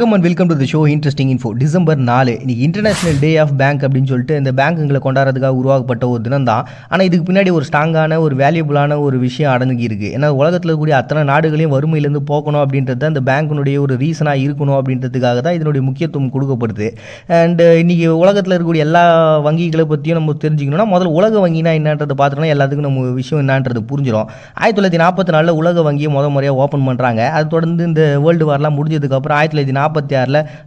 Welcome and welcome to the show Interesting Info. December 4 இன்னைக்கு international day of bank அப்படின்னு சொல்லிட்டு இந்த பேங்க்குங்களை கொண்டாடுறதுக்காக உருவாக்கப்பட்ட ஒரு தினம் தான். ஆனால் இதுக்கு பின்னாடி ஒரு ஸ்ட்ராங்கான ஒரு வேல்யூபிளான ஒரு விஷயம் அடங்கி இருக்குது. ஏன்னா உலகத்தில் இருக்கக்கூடிய அத்தனை நாடுகளையும் வறுமையிலேருந்து போக்கணும் அப்படின்றது அந்த பேங்க்கினுடைய ஒரு ரீசனாக இருக்கணும் அப்படின்றதுக்காக தான் இதனுடைய முக்கியத்துவம் கொடுக்கப்படுது. அண்டு இன்றைக்கி உலகத்தில் இருக்கக்கூடிய எல்லா வங்கிகளை பற்றியும் நம்ம தெரிஞ்சுக்கணும்னா முதல்ல உலக வங்கினா என்னன்றதை பார்த்தோன்னா எல்லாத்துக்கும் நம்ம விஷயம் என்னன்றது புரிஞ்சிடும். 1944 உலக வங்கியை முறையாக ஓப்பன் பண்ணுறாங்க. அது தொடர்ந்து இந்த வேர்ல்டு வார்லாம் முடிஞ்சதுக்கப்புறம் 1946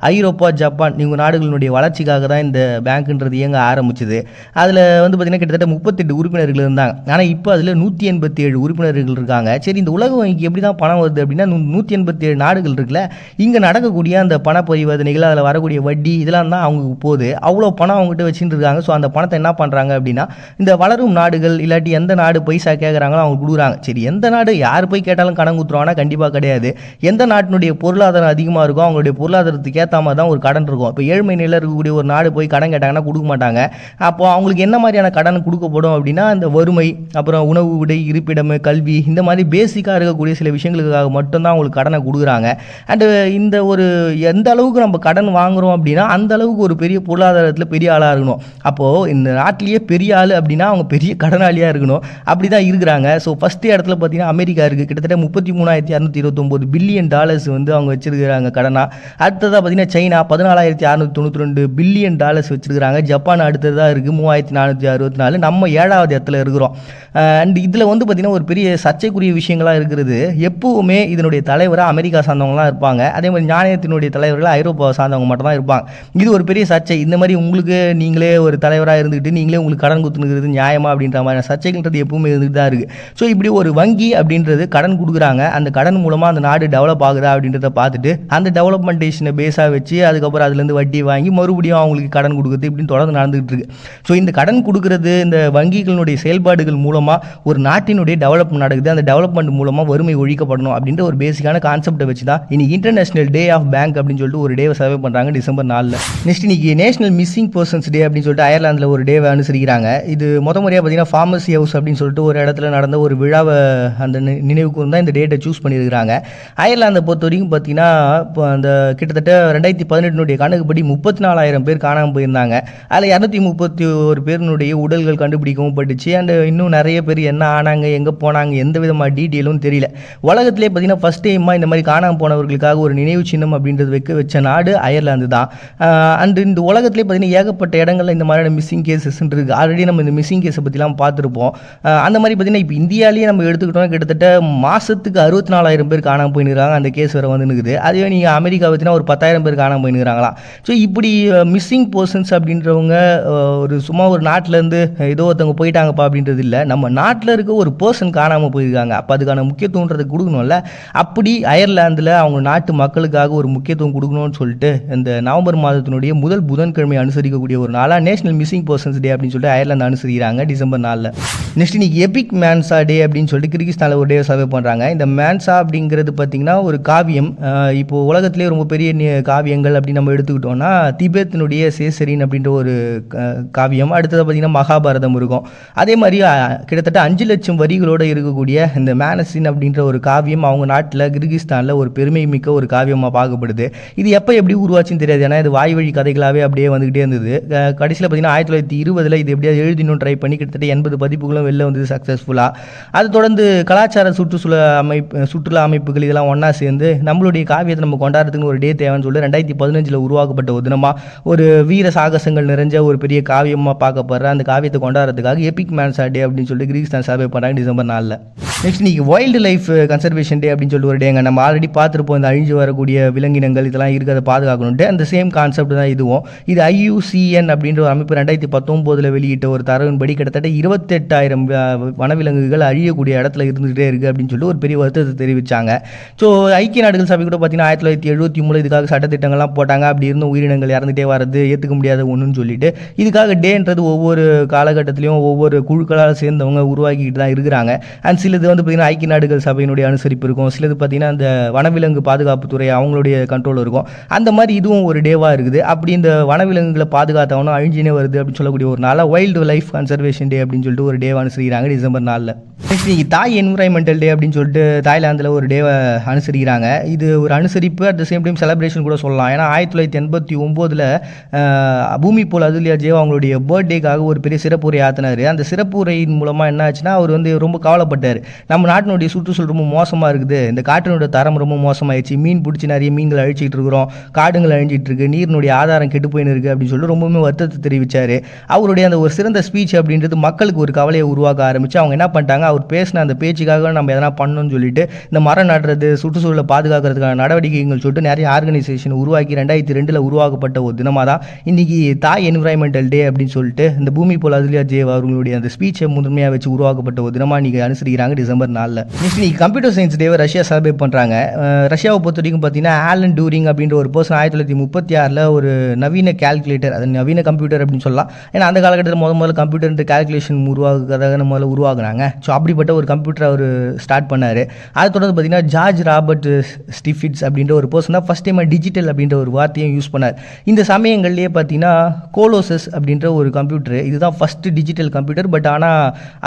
ஐரோப்பா, ஜப்பான் இவங்க நாடுகளினுடைய வளர்ச்சிக்காக தான் இந்த பேங்க்ன்றது இயங்க ஆரம்பிச்சது. அதில் பார்த்தீங்கன்னா கிட்டத்தட்ட 38 உறுப்பினர்கள் இருந்தாங்க. ஆனால் இப்போ அதில் 187 உறுப்பினர்கள் இருக்காங்க. சரி, இந்த உலக வங்கிக்கு எப்படி தான் பணம் வருது அப்படின்னா 187 நாடுகள் இருக்குல்ல, இங்கே நடக்கக்கூடிய அந்த பண பரிவர்த்தனைகள், அதில் வரக்கூடிய வட்டி இதெல்லாம் தான் அவங்களுக்கு போகுது. அவ்வளோ பணம் அவங்ககிட்ட வச்சுட்டு இருக்காங்க. ஸோ அந்த பணத்தை என்ன பண்ணுறாங்க அப்படின்னா இந்த வளரும் நாடுகள் இல்லாட்டி எந்த நாடு பைசா கேட்குறாங்களோ அவங்க கொடுக்குறாங்க. சரி, எந்த நாடு யார் போய் கேட்டாலும் கடன் கொடுத்துருவாங்கன்னா கண்டிப்பாக கிடையாது. எந்த நாட்டினுடைய பொருளாதாரம் அதிகமாக இருக்கும் அவங்களுடைய பொருளாதாரத்துக்கு ஏற்ற மாதிரி தான் ஒரு கடன் இருக்கும். இப்போ ஏழ்மை நிலையில் இருக்கக்கூடிய ஒரு நாடு போய் கடன் கேட்டாங்கன்னா கொடுக்க மாட்டாங்க. அப்போ அவங்களுக்கு என்ன மாதிரியான கடன் கொடுக்கப்படும் அப்படின்னா இந்த வறுமை, அப்புறம் உணவு, விடை, இருப்பிடம், கல்வி, இந்த மாதிரி பேசிக்காக இருக்கக்கூடிய சில விஷயங்களுக்காக மட்டும்தான் அவங்களுக்கு கடனை கொடுக்குறாங்க. அண்டு இந்த ஒரு எந்த அளவுக்கு நம்ம கடன் வாங்குகிறோம் அப்படின்னா அந்த அளவுக்கு ஒரு பெரிய பொருளாதாரத்தில் பெரிய ஆளாக இருக்கணும். அப்போது இந்த நாட்டிலேயே பெரிய ஆள் அப்படின்னா அவங்க பெரிய கடனாளியாக இருக்கணும். அப்படி தான் இருக்கிறாங்க. ஸோ ஃபஸ்ட்டு இடத்துல பார்த்தீங்கன்னா அமெரிக்கா இருக்குது. கிட்டத்தட்ட $33,229 பில்லியன் அவங்க வச்சிருக்கிறாங்க கடனாக. அடுத்ததாக பார்த்தீங்கன்னா சைனா $14,692 பில்லியன் வச்சுருக்கிறாங்க. ஜப்பான் அடுத்ததாக இருக்குது 3,464. நம்ம 7வது இடத்துல இருக்கிறோம். அண்ட் இதில் பார்த்தீங்கன்னா ஒரு பெரிய சர்ச்சைக்குரிய விஷயங்களாக இருக்கிறது. எப்பவுமே இதனுடைய தலைவராக அமெரிக்கா சார்ந்தவங்களாம் இருப்பாங்க. அதே மாதிரி நாணயத்தினுடைய தலைவர்கள் ஐரோப்பாவை சார்ந்தவங்க மட்டும் தான் இருப்பாங்க. இது ஒரு பெரிய சர்ச்சை. இந்த மாதிரி உங்களுக்கு நீங்களே ஒரு தலைவராக இருந்துக்கிட்டு நீங்களே உங்களுக்கு கடன் கொடுத்துனுக்கிறது நியாயமா அப்படின்ற மாதிரி சர்ச்சைகள்ன்றது எப்பவுமே இருந்துகிட்டு தான் இருக்குது. ஸோ இப்படி ஒரு வங்கி அப்படின்றது கடன் கொடுக்குறாங்க. அந்த கடன் மூலமாக அந்த நாடு டெவலப் ஆகுதா அப்படின்றத பார்த்துட்டு அந்த டெவலப்மெண்டேஷனை பேஸாக வச்சு அதுக்கப்புறம் அதுலேருந்து வட்டி வாங்கி மறுபடியும் அவங்களுக்கு கடன் கொடுக்குறது இப்படின்னு தொடர்ந்து நடந்துகிட்டு இருக்கு. ஸோ இந்த கடன் கொடுக்குறது இந்த வங்கிகளினுடைய செயல்பாடுகள் மூலமாக ஒரு நாட்டினுடைய டெவலப்மெண்ட் நடக்குது. அந்த டெவலப்மெண்ட் மூலமாக வறுமை ஒழிக்கப்படணும் அப்படின்ற ஒரு பேசிக்கான கான்செப்டை வச்சு தான் இன்னைக்கு இன்டர்நேஷனல் டே ஆஃப் பேங்க் அப்படின்னு சொல்லிட்டு ஒரு டேவை சர்வே பண்ணுறாங்க டிசம்பர் 4. நெக்ஸ்ட் இன்னைக்கு நேஷனல் மிஸ்ஸிங் பர்சன்ஸ் டே அப்படின்னு சொல்லிட்டு அயர்லாந்தில் ஒரு டேவை அனுசரிக்கிறாங்க. இது முறையாக பார்த்தீங்கன்னா ஃபார்மசி ஹவுஸ் அப்படின்னு சொல்லிட்டு ஒரு இடத்துல நடந்த ஒரு விழாவை அந்த நினைவுக்கு தான் இந்த டேட்டை சூஸ் பண்ணியிருக்கிறாங்க. அயர்லாந்தை பொறுத்த வரைக்கும் பார்த்தீங்கன்னா இப்போ அந்த கிட்டத்தட்ட 2018 கணக்குப்படி 34,000 பேர் காணாமல் போயிருந்தாங்க. அதில் 231 பேருனுடைய உடல்கள் கண்டுபிடிக்கவும் பட்டுச்சு. அண்ட் இன்னும் நிறைய பேர் என்ன ஆனாங்க, எங்கே போனாங்க, எந்த விதமாக டீட்டெயிலும் தெரியல. உலகத்திலே பார்த்தீங்கன்னா ஃபஸ்ட் டைமாக இந்த மாதிரி காணாமல் போனவர்களுக்காக ஒரு நினைவு சின்னம் அப்படின்றது வச்ச நாடு அயர்லாந்து தான். அண்ட் இந்த உலகத்திலே பார்த்தீங்கன்னா ஏகப்பட்ட இடங்களில் இந்த மாதிரியான மிஸ்ஸிங் கேசஸ் இருக்குது. ஆல்ரெடி நம்ம இந்த மிஸ்ஸிங் கேஸை பற்றிலாம் பார்த்துருப்போம். அந்த மாதிரி பார்த்தீங்கன்னா இப்போ இந்தியாவிலேயே நம்ம எடுத்துக்கிட்டோம்னா கிட்டத்தட்ட மாதத்துக்கு 64,000 பேர் காணாமல் போயிருக்காங்க. அந்த கேஸ் வேறு வந்துருக்குது. அதுவே நீங்கள் அமெரிக்கா பார்த்தீங்கன்னா ஒரு 10,000 பேர் காணாமல் போயிருக்கிறாங்களா. ஸோ இப்படி மிஸ்ஸிங் பர்சன்ஸ் அப்படின்றவங்க ஒரு சும்மா ஒரு நாட்டிலேருந்து ஏதோ ஒருத்தவங்க போயிட்டாங்கப்பா அப்படின்றது இல்லை. நம்ம நாட்டில் இருக்க ஒரு பர்சன் காணாமல் போயிருக்காங்க. அப்போ அதுக்கான முக்கியத்துவன்றதை கொடுக்கணும்ல. அப்படி அயர்லாந்தில் அவங்க நாட்டு மக்களுக்காக ஒரு முக்கியத்துவம் கொடுக்கணும்னு சொல்லிட்டு இந்த நவம்பர் மாதத்தினுடைய முதல் புதன்கிழமை அனுசரிக்கக்கூடிய ஒரு நாளாக நேஷனல் மிஸ்ஸிங் பர்சன்ஸ் டே அப்படின்னு சொல்லிட்டு அயர்லாந்து அனுசரிக்கிறாங்க டிசம்பர் 4. நெக்ஸ்ட் இன்னைக்கு எபிக் மேன்சா டே அப்படின்னு சொல்லிட்டு கிர்கிஸ்தானில் ஒரு டே சர்வே பண்ணுறாங்க. இந்த மேன்சா அப்படிங்கிறது பார்த்தீங்கன்னா ஒரு காவியம். இப்போது உலகத்திலே ரொம்ப பெரிய காவியங்கள் அப்படின்னு நம்ம எடுத்துக்கிட்டோம்னா திபெத்தினுடைய சேசரின் அப்படின்ற ஒரு காவியம். அடுத்தது பார்த்திங்கன்னா மகாபாரதம் இருக்கும். அதே மாதிரி கிட்டத்தட்ட 5 லட்சம் வரிகளோடு இருக்கக்கூடிய இந்த மேனசின் அப்படின்ற ஒரு காவியம் அவங்க நாட்டில் கிர்கிஸ்தானில் ஒரு பெருமை மிக்க ஒரு காவியமாக பார்க்கப்படுது. இது எப்போ எப்படி உருவாச்சுன்னு தெரியாது. ஏன்னா இது வாய் வழி கதைகளாகவே அப்படியே வந்துக்கிட்டே இருந்தது. கடைசியில் பார்த்திங்கன்னா 1920 இது எப்படியாவது எழுதினும் ட்ரை பண்ணி கிட்டத்தட்ட 80 பதிப்புகளும் வெளில வந்தது சக்ஸஸ்ஃபுல்லாக. அது தொடர்ந்து கலாச்சார சுற்றுலா அமைப்புகள் இதெல்லாம் ஒன்றா சேர்ந்து நம்மளுடைய காவியத்தை நம்ம கொண்டாடுறதுக்கு ஒரு டே தேவைன்னு சொல்லி 2015 உருவாக்கப்பட்ட ஒரு தினமாக ஒரு வீர சாகசங்கள் நிறைஞ்ச ஒரு பெரிய காவியமாக பார்க்கப்படுற அந்த காவியத்தை கொண்டாடுறதுக்காக எபிக் மேன்சா டே அப்படின்னு சொல்லிட்டு கிர்கிஸ்தான் சர்வே பண்ணுறாங்க டிசம்பர் 4. நெக்ஸ்ட் இன்னைக்கு வைல்டு லைஃப் கன்சர்வேஷன் டே அப்படின்னு சொல்லிட்டு ஒரு டேங்க. நம்ம ஆல்ரெடி பார்த்துருப்போம் இந்த அழிஞ்சு வரக்கூடிய விலங்கினங்கள் இதெல்லாம் இருக்கிறத பாதுகாக்கணுன்ட்டு. அந்த சேம் கான்செப்ட் தான் இதுவும். இது IUCN அப்படின்ற ஒரு அமைப்பு 2019 வெளியிட்ட ஒரு தரவின்படி கிட்டத்தட்ட 28,000 வனவிலங்குகள் அழியக்கூடிய இடத்துல இருந்துகிட்டே இருக்குது அப்படின்னு சொல்லிட்டு ஒரு பெரிய வருத்தத்தை தெரிவித்தாங்க. ஸோ ஐக்கிய நாடுகள் சபை கூட பார்த்தீங்கன்னா 1973 இதுக்காக சட்டத்திட்டங்கள்லாம் போட்டாங்க. அப்படி இருந்தும் உயிரினங்கள் இறந்துகிட்டே வரது ஏற்றுக்க முடியாத ஒன்றுன்னு சொல்லிட்டு இதுக்காக டேன்றது ஒவ்வொரு காலகட்டத்திலையும் ஒவ்வொரு குழுக்களால் சேர்ந்தவங்க உருவாக்கிட்டு தான் இருக்கிறாங்க. அண்ட் சிலது பார்த்தீங்கன்னா ஐக்கிய நாடுகள் சபையினுடைய அனுசரிப்பு இருக்கும். சிலது பார்த்தீங்கன்னா இந்த வனவிலங்கு பாதுகாப்புத்துறை அவங்களுடைய கண்ட்ரோல் இருக்கும். அந்த மாதிரி இதுவும் ஒரு டேவாக இருக்குது. அப்படி இந்த வனவிலங்குகளை பாதுகாத்தவனும் அழிஞ்சினே வருது அப்படின்னு சொல்லக்கூடிய ஒரு நாளாக வைல்டு லைஃப் கன்சர்வேஷன் டே அப்படின்னு சொல்லிட்டு ஒரு டேவாக அனுசரிக்கிறாங்க டிசம்பர் 4. நெக்ஸ்ட் இன்னைக்கு தாய் என்விரான்மெண்டல் டே அப்படின்னு சொல்லிட்டு தாய்லாந்தில் ஒரு டேவை அனுசரிக்கிறாங்க. இது ஒரு அனுசரிப்பு, at the same time celebration கூட சொல்லலாம். ஏன்னா 1989 பூமி போல் அதுல்யா ஜேவ் அவங்களுடைய பர்த்டேக்காக ஒரு பெரிய சிறப்புரை ஆற்றினார். அந்த சிறப்புரையின் மூலமாக என்ன ஆச்சுன்னா, அவர் வந்து ரொம்ப கவலைப்பட்டார். நம்ம நாட்டினுடைய சுற்றுச்சூழல் ரொம்ப மோசமாக இருக்குது, இந்த காற்றினுடைய தரம் ரொம்ப மோசமாயிடுச்சு, மீன் பிடிச்சி நிறைய மீன்கள் அழிச்சிட்டு இருக்கிறோம், காடுகள் அழிஞ்சிட்டு இருக்கு, நீரினுடைய ஆதாரம் கெட்டு போயின்னு இருக்குது அப்படின்னு சொல்லிட்டு ரொம்பவுமே வருத்தத்தை தெரிவித்தார். அவருடைய அந்த ஒரு சிறந்த ஸ்பீச் அப்படின்றது மக்களுக்கு ஒரு கவலையை உருவாக்க ஆரம்பித்து அவங்க என்ன பண்ணிட்டாங்க, அவர் பேசின அந்த பேச்சுக்காக நம்ம எதனா பண்ணணும்னு சொல்லிட்டு இந்த மரம் நடுறது, சுற்றுச்சூழலை பாதுகாக்கிறதுக்கான நடவடிக்கைகள் சொல்லிட்டு நிறைய ஆர்கனைசேஷன் உருவாக்கி 2002 உருவாக்கப்பட்ட ஒரு தினமாக தான் இன்னைக்கு தாய் என்விரான்மெண்டல் டே அப்படின்னு சொல்லிட்டு இந்த பூமி போல் அதுல்யா ஜேவ் அவர்களுடைய அந்த ஸ்பீச்சை முதன்மையாக வச்சு உருவாக்கப்பட்ட ஒரு தினமாக இன்னைக்கு அனுசரிக்கிறாங்க டிசம்பர் 4. நெக்ஸ்ட் இன்னைக்கு கம்ப்யூட்டர் சயின்ஸ் டேவை ரஷ்யா செலிப்ரேட் பண்ணுறாங்க. ரஷ்யாவை பொறுத்த வரைக்கும் பார்த்தீங்கன்னா ஆலன் டூரிங் அப்படின்ற ஒரு பர்சன் 1936 ஒரு நவீன கால்குலேட்டர், அது நவீன கம்ப்யூட்டர் அப்படின்னு சொல்லலாம். ஏன்னா அந்த காலகட்டத்தில் முதல்ல கம்ப்யூட்டர் கால்குலேஷன் உருவாக்குறதாக முதல்ல உருவாக்குனாங்க. ஸோ அப்படிப்பட்ட ஒரு கம்ப்யூட்டர் அவர் ஸ்டார்ட் பண்ணார். அதை தொடர்ந்து பார்த்தீங்கன்னா ஜார்ஜ் ராபர்ட் ஸ்டிஃபிட்ஸ் அப்படின்ற ஒரு பர்சன் தான் ஃபஸ்ட் டைம் டிஜிட்டல் அப்படின்ற ஒரு வார்த்தையும் யூஸ் பண்ணார். இந்த சமயங்கள்லேயே பார்த்தீங்கன்னா கோலோசஸ் அப்படின்ற ஒரு கம்ப்யூட்டர், இதுதான் ஃபஸ்ட்டு டிஜிட்டல் கம்ப்யூட்டர். பட் ஆனால்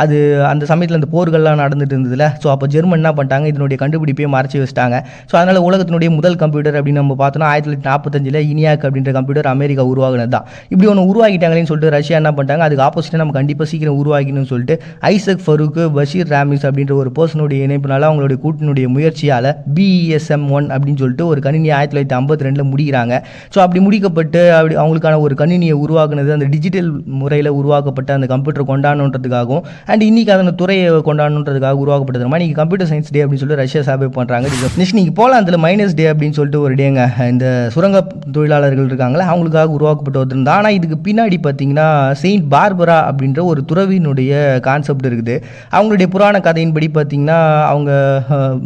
அது அந்த சமயத்தில் அந்த போர்கள்லாம் நடந்துட்டு இருந்ததில்ல. ஸோ அப்போ ஜெர்மன் என்ன பண்ணிட்டாங்க, இதனுடைய கண்டுபிடிப்பே மறைச்சி வச்சிட்டாங்க. ஸோ அதனால் உலகத்தினுடைய முதல் கம்ப்யூட்டர் அப்படின்னு நம்ம பார்த்தோன்னா 1945 இனியாக் அப்படின்ற கம்ப்யூட்டர் அமெரிக்கா உருவாகினது தான். இப்படி ஒன்று உருவாக்கிட்டாங்களேன்னு சொல்லிட்டு ரஷ்யா என்ன பண்ணிட்டாங்க, அதுக்கு ஆப்போசிட்டாக நம்ம கண்டிப்பாக சீக்கிரம் உருவாக்கணும்னு சொல்லிட்டு ஐசக் ஃபரூக், பஷீர் ராமிஸ் அப்படின்ற ஒரு பர்சனுடைய இணைப்பினால அவங்களுடைய கூட்டினுடைய முயற்சியால் BESM-1 அப்படின்னு சொல்லிட்டு ஒரு கணினி 1952 முடிக்கிறாங்க. ஸோ அப்படி முடிக்கப்பட்டு அப்படி அவங்களுக்கான ஒரு கணினியை உருவாக்குனது அந்த டிஜிட்டல் முறையில் உருவாக்கப்பட்ட அந்த கம்ப்யூட்டர் கொண்டாடணுன்றதுக்காகவும் அண்ட் இன்னைக்கு அதன் துறையை கொண்டாடணுன்றதுக்காக உருவாக்கப்பட்டது மாதிரி நீங்கள் கம்ப்யூட்டர் சயின்ஸ் டே அப்படின்னு சொல்லிட்டு ரஷ்யா செலிப்ரேட் பண்ணுறாங்க. நெக்ஸ்ட் நீங்கள் போலாந்தில் மைனஸ் டே அப்படின்னு சொல்லிட்டு ஒரு டேங்க, இந்த சுரங்க தொழிலாளர்கள் இருக்காங்களே அவங்களுக்காக உருவாக்கப்பட்டு வந்திருந்தா. ஆனால் இதுக்கு பின்னாடி பார்த்தீங்கன்னா செயின்ட் பார்பரா அப்படின்ற ஒரு துறவியினுடைய கான்செப்ட் இருக்குது. அவங்களுடைய புராண கதையின்படி பார்த்தீங்கன்னா அவங்க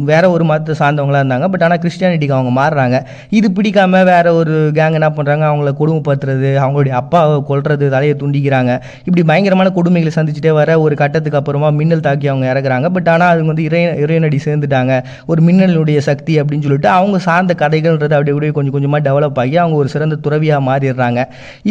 வேற ஒரு மதத்தை சார்ந்தவங்களாக இருந்தாங்க. பட் ஆனால் கிறிஸ்டியானிட்டிக்கு அவங்க மாறுறாங்க. இது பிடிக்காம வேற ஒரு கேங் என்ன பண்ணுறாங்க, அவங்கள கொடுமைப்படுத்துறது, அவங்களுடைய அப்பாவை கொல்றது, தலையை துண்டிக்கிறாங்க. இப்படி பயங்கரமான கொடுமைகளை சந்திச்சுட்டே வர ஒரு கட்டத்துக்கு அப்புறமா மின்னல் தாக்கி அவங்க இறக்குறாங்க. பட் ஆனால் அது வந்து இறைவனடி சேர்ந்துட்டாங்க, ஒரு மின்னலுடைய சக்தி அப்படின்னு சொல்லிட்டு அவங்க சார்ந்த கதைகள்ன்றது அப்படியே கொஞ்சம் கொஞ்சமாக டெவலப் ஆகி அவங்க ஒரு சிறந்த துறவியாக மாறிடுறாங்க.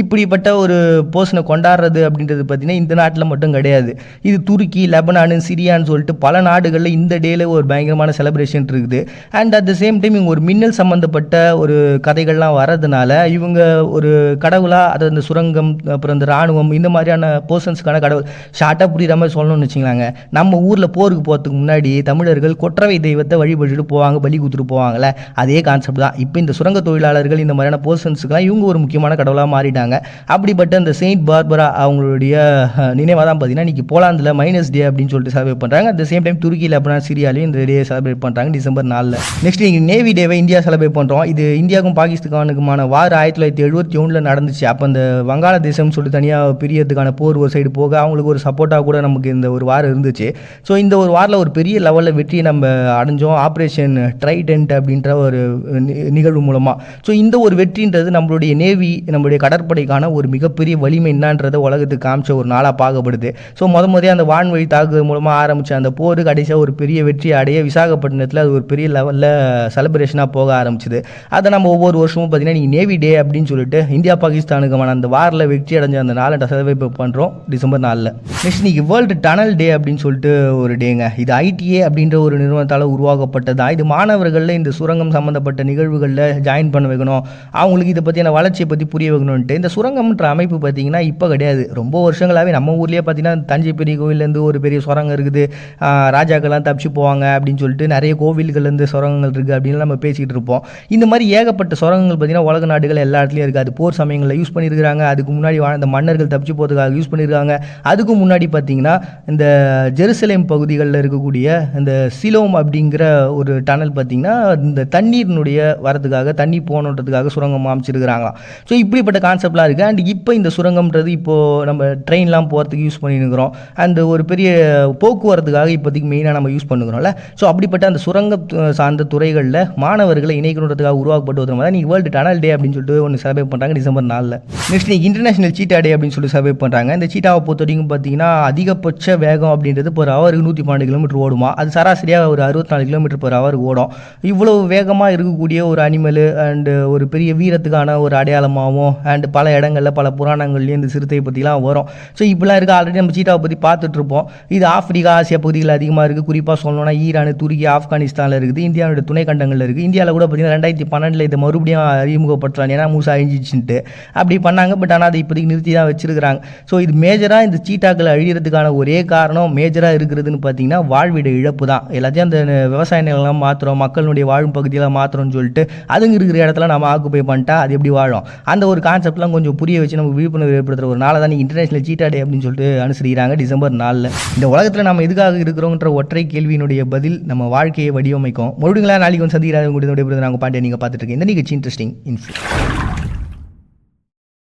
இப்படிப்பட்ட ஒரு பர்சனை கொண்டாடுறது அப்படின்றது பார்த்தீங்கன்னா இந்த நாட்டில் மட்டும் கிடையாது. இது துருக்கி, லெபனானு, சிரியான்னு சொல்லிட்டு பல நாடுகளில் இந்த டேல ஒரு பயங்கரமான செலிப்ரேஷன் இருக்குது. And at the same time இவங்க ஒரு மின்னல் சம்மந்தப்பட்ட ஒரு கதைகள்லாம் வரதுனால இவங்க ஒரு கடவுளாக, அது அந்த சுரங்கம், அப்புறம் இந்த இராணுவம், இந்த மாதிரியான பர்சன்ஸ்க்கான கடவுள். ஷார்ட்டாக புரியுற மாதிரி சொல்லணும்னு வச்சுக்கலாங்க, நம்ம ஊரில் போருக்கு போகிறதுக்கு முன்னாடி தமிழர்கள் கொற்றவை தெய்வத்தை வழிபட்டுட்டு போவாங்க, பலி கொடுத்துட்டு போவாங்கள்ல, அதே கான்செப்ட் தான் இப்போ இந்த சுரங்க தொழிலாளர்கள் இந்த மாதிரியான பர்சன்ஸுக்கெல்லாம் இவங்க ஒரு முக்கியமான கடவுளாக மாறிட்டாங்க. அப்படிப்பட்ட அந்த செயின்ட் பார்பரா அவங்களுடைய நினைவாக தான் பார்த்தீங்கன்னா இன்றைக்கி போலாந்தில் மைனஸ் டே அப்படின்னு சொல்லிட்டு செலிப்ரேட் பண்ணுறாங்க. அட் த சேம் டைம் துருக்கி, லெபனான், சிரியாலையும் இந்த டே செலிப்ரேட் பண்ணுறாங்க டிசம்பர் 4. நெக்ஸ்ட் நீங்கள் நேவி டேவை இந்தியா செலிப்ரேட் பண்ணுறோம். இது இந்தியாவுக்கும் பாகிஸ்தானுக்குமான வார் 1971 நடந்துச்சு. அப்போ அந்த வங்காளதேசம் சொல்லிட்டு தனியாக பிரியறதுக்கான போர் ஒரு சைடு போக அவங்களுக்கு ஒரு சப்போர்ட்டாக கூட நமக்கு இந்த ஒரு வார் இருந்துச்சு. ஸோ இந்த ஒரு வாரில் ஒரு பெரிய லெவலில் வெற்றியை நம்ம அடைஞ்சோம், ஆப்ரேஷன் ட்ரைடென்ட் அப்படின்ற ஒரு நிகழ்வு மூலமாக. ஸோ இந்த ஒரு வெற்றின்றது நம்மளுடைய நேவி, நம்மளுடைய கடற்படைக்கான ஒரு மிகப்பெரிய வலிமை என்னன்றதை உலகத்துக்கு காமிச்ச ஒரு நாளாக பார்க்கப்படுது. ஸோ முதல்ல அந்த வான்வழி தாக்குதல் மூலமாக ஆரம்பித்த அந்த போர் கடைசியாக ஒரு பெரிய வெற்றி அடைய விசாகப்பட்டினத்தில் அது ஒரு பெரிய லெவலில் செலிப்ரேஷனாக போக ஆரம்பிச்சுது. அதை நம்ம ஒவ்வொரு வருஷமும் பார்த்தீங்கன்னா நீங்கள் நேவி டே அப்படின்னு சொல்லிட்டு இந்தியா பாகிஸ்தானுக்கான அந்த வாரில் வெற்றி அடைஞ்ச அந்த நாளை செலிப்ரேட் பண்ணுறோம் டிசம்பர் 4. நெக்ஸ்ட் இன்னைக்கு வேர்ல்டு டனல் டே அப்படின்னு சொல்லிட்டு ஒரு டேங்க. இது ITA அப்படின்ற ஒரு நிறுவனத்தால் உருவாக்கப்பட்டதா. இது மாணவர்களில் இந்த சுரங்கம் சம்மந்தப்பட்ட நிகழ்வுகளில் ஜாயின் பண்ண வைக்கணும், அவங்களுக்கு இதை பற்றியான வளர்ச்சியை பற்றி புரிய வைக்கணும்ன்ட்டு. இந்த சுரங்கம்ன்ற அமைப்பு பார்த்தீங்கன்னா இப்போ கிடையாது, ரொம்ப வருஷங்களாகவே நம்ம ஊர்லேயே பார்த்தீங்கன்னா தஞ்சை பெரிய கோவிலேருந்து ஒரு பெரிய சுரங்கம் இருக்குது, ராஜாக்கள்லாம் தப்பிச்சு போவாங்க அப்படின்னு சொல்லிட்டு நிறைய கோவில்கள்லேருந்து சுரங்கங்கள் இருக்குது அப்படின்னு நம்ம பேசிக்கிட்டு இருப்போம். இந்த மாதிரி ஏகப்பட்ட சுரங்கங்கள் பார்த்தீங்கன்னா உலக நாடுகள் எல்லா இடத்துலையும் இருக்குது. அது போர் சமயங்களில் யூஸ் பண்ணியிருக்கிறாங்க, அதுக்கு முன்னாடி வாழ்ந்த மன்னர்கள் தப்பிச்சு போகிறதுக்காக யூஸ் பண்ணியிருக்காங்க. அதுக்கு முன்னாடி பார்த்தீங்கன்னா இந்த ஜெருசலேம் பகுதிகளில் இருக்கக்கூடிய இந்த சிலோம் அப்படிங்கிற ஒரு டனல் பார்த்தீங்கன்னா இந்த தண்ணீரினுடைய வரதுக்காக, தண்ணி போகணுன்றதுக்காக சுரங்கம் அமைச்சிருக்கிறாங்களாம். ஸோ இப்படிப்பட்ட கான்செப்ட்லாம் இருக்குது. அண்ட் இப்போ இந்த சுரங்கம்ன்றது இப்போது நம்ம ட்ரெயின்லாம் போகிறதுக்கு யூஸ் பண்ணியிருக்கிறோம், அண்ட் ஒரு பெரிய போக்குவரத்துக்காக இப்போதைக்கு மெயினாக நம்ம யூஸ் பண்ணுகிறோம்ல. ஸோ அப்படிப்பட்ட அந்த சுரங்க சார்ந்த துறைகளில் மாணவர்களை இணைக்கணுன்றதுக்காக உருவாக்கப்பட்டு வர மாதிரி நீங்கள் வேர்ல்டு டனல் டே அப்படின்னு சொல்லிட்டு ஒன்று செலிப்ரேட் பண்ணுறாங்க டிசம்பர் 4. நெக்ஸ்ட் நீங்கள் இன்டர்நேஷனல் சீட்டா டே அப்படின்னு சொல்லி செலிப்ரேட் பண்ணுறாங்க. இந்த சீட்டாவை பொறுத்த வரைக்கும் பார்த்தீங்கன்னா அதிகபட்ச வேகம் அப்படின்றது ஒரு ஹவருக்கு 112 கிலோமீட்டர் ஓடுமா. அது சராசரியாக ஒரு 64 கிலோமீட்டர் per hour ஓடும். இவ்வளோ வேகமாக இருக்கக்கூடிய ஒரு அனிமல் அண்டு ஒரு பெரிய வீரத்துக்கான ஒரு அடையாளமாகவும் அண்ட் பல இடங்களில் பல புராணங்கள்லேயும் இந்த சிறுத்தை பற்றிலாம் வரும். ஸோ இப்படிலாம் இருக்குது. ஆல்ரெடி நம்ம சீட்டாவை பற்றி பார்த்துட்ருப்போம். இது ஆப்பிரிக்கா ஆசியா பகுதிகள் அதிகமாக இருக்குது. குறிப்பாக சொல்லணும்னா ஈரான், துருக்கி, ஆப்கானிஸ்தானில் இருக்குது. இந்தியாவோட துணை கண்டங்களில் இருக்குது. இந்தியாவில் கூட பார்த்தீங்கன்னா 2012 இதை மறுபடியும் அறிமுகப்படுத்தலாம், ஏன்னா மூசா அழிஞ்சிச்சுன்ட்டு அப்படி பண்ணாங்க. பட் ஆனால் அதை இப்போதைக்கு நிறுத்தி தான் வச்சிருக்கிறாங்க. ஸோ இது மேஜராக இந்த சீட்டாக்கள் அழிகிறதுக்கான ஒரே காரணம் மேஜராக இருக்கிறதுன்னு பார்த்தீங்கன்னா வாழ்விட இழப்பு தான். எல்லாத்தையும் அந்த விவசாய நிலங்கள்லாம் மாற்றுறோம், மக்களுடைய வாழும் பகுதியெல்லாம் மாற்றுறோம்னு சொல்லிட்டு அதுங்க இருக்கிற இடத்துல நம்ம ஆக்குப்பை பண்ணிட்டா அது எப்படி வாழும், அந்த ஒரு கான்செப்ட்லாம் கொஞ்சம் புரிய வச்சு நம்ம விழிப்புணர்வு ஏற்படுத்துகிற ஒரு நாளை தான் இன்டர்நேஷனல் சீட்டா டே அப்படின்னு சொல்லிட்டு அனுசரிக்கிறாங்க டிசம்பர் 4. இந்த உலகத்தில் நம்ம எதுக்காக இருக்கிறோங்கிற ஒற்றை கேள்வியினுடைய பதில் நம்ம வாழ்க்கையை வடிவமைக்கும். மறுபடியும் நாளைக்கு வந்து சந்திக்கிறாங்க. உங்களுடைய நாங்கள் பாண்டிய நீங்கள் பார்த்துட்டு இருக்கேன். இந்த நிகழ்ச்சி இன்ட்ரெஸ்டிங் இன்ஃபோ.